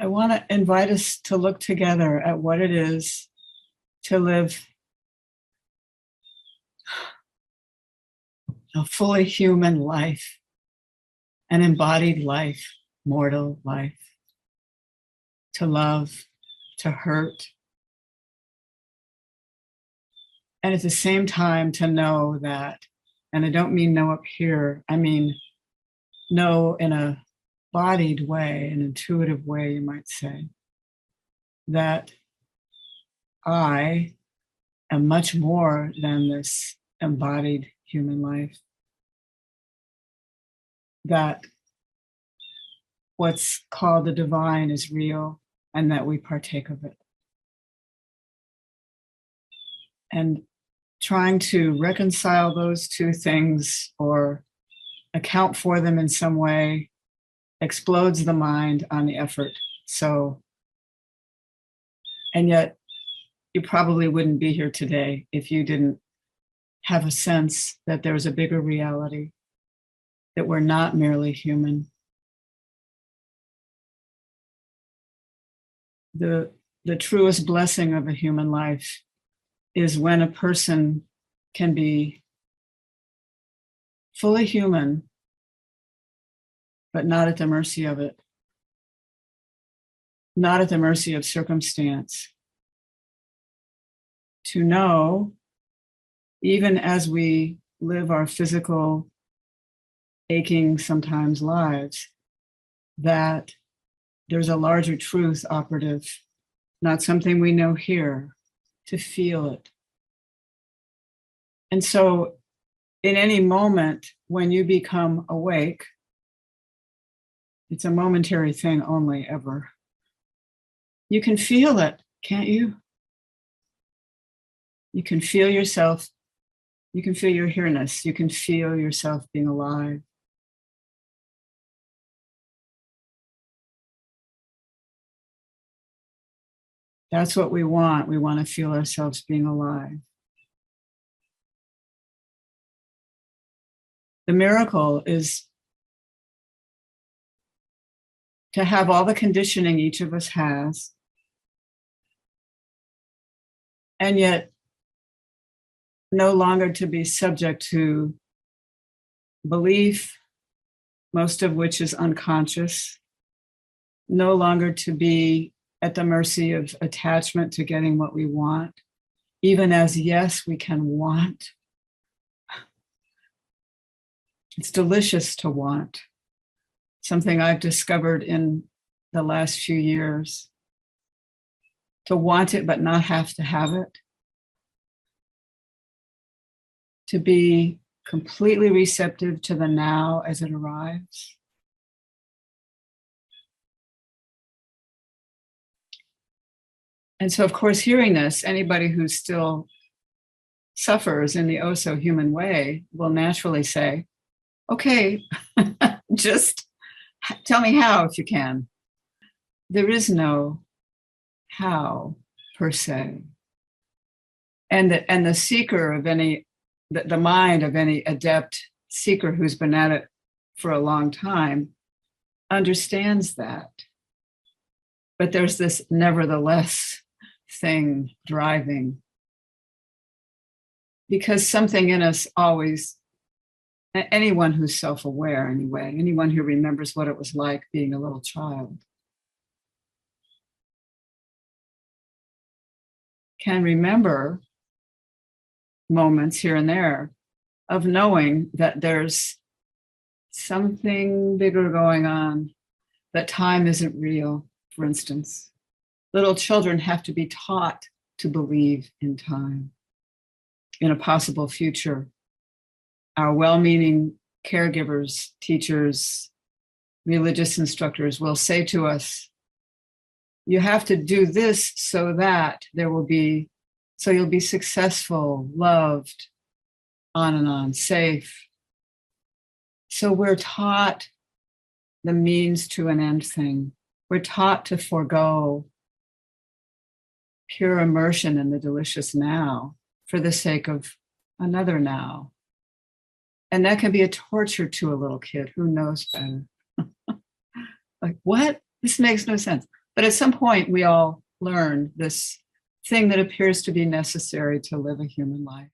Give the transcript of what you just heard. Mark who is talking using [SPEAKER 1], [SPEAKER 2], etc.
[SPEAKER 1] I want to invite us to look together at what it is to live a fully human life, an embodied life, mortal life, to love, to hurt, and at the same time to know that, and I don't mean know up here, I mean know in a bodied way, an intuitive way, you might say, that I am much more than this embodied human life. That what's called the divine is real and that we partake of it. And trying to reconcile those two things or account for them in some way explodes the mind on the effort. So, and yet you probably wouldn't be here today if you didn't have a sense that there's a bigger reality, that we're not merely human. The truest blessing of a human life is when a person can be fully human, but not at the mercy of it, not at the mercy of circumstance. To know, even as we live our physical, aching sometimes lives, that there's a larger truth operative, not something we know here, to feel it. And so in any moment when you become awake, it's a momentary thing only ever, you can feel it, can't you? You can feel yourself, you can feel your here-ness, you can feel yourself being alive. That's what we want. We want to feel ourselves being alive. The miracle is to have all the conditioning each of us has, and yet no longer to be subject to belief, most of which is unconscious, no longer to be at the mercy of attachment to getting what we want, even as, yes, we can want. It's delicious to want. Something I've discovered in the last few years. To want it, but not have to have it. To be completely receptive to the now as it arrives. And so, of course, hearing this, anybody who still suffers in the oh-so-human way will naturally say, okay, just tell me how if you can. There is no how per se. And the seeker of any, the mind of any adept seeker who's been at it for a long time understands that. But there's this nevertheless thing driving. Because something in us always, anyone who's self-aware anyway, anyone who remembers what it was like being a little child, can remember moments here and there of knowing that there's something bigger going on, that time isn't real, for instance. Little children have to be taught to believe in time, in a possible future. Our well-meaning caregivers, teachers, religious instructors will say to us, you have to do this so that you'll be successful, loved, on and on, safe. So we're taught the means to an end thing. We're taught to forego pure immersion in the delicious now for the sake of another now. And that can be a torture to a little kid who knows better. Like, what? This makes no sense. But at some point, we all learn this thing that appears to be necessary to live a human life.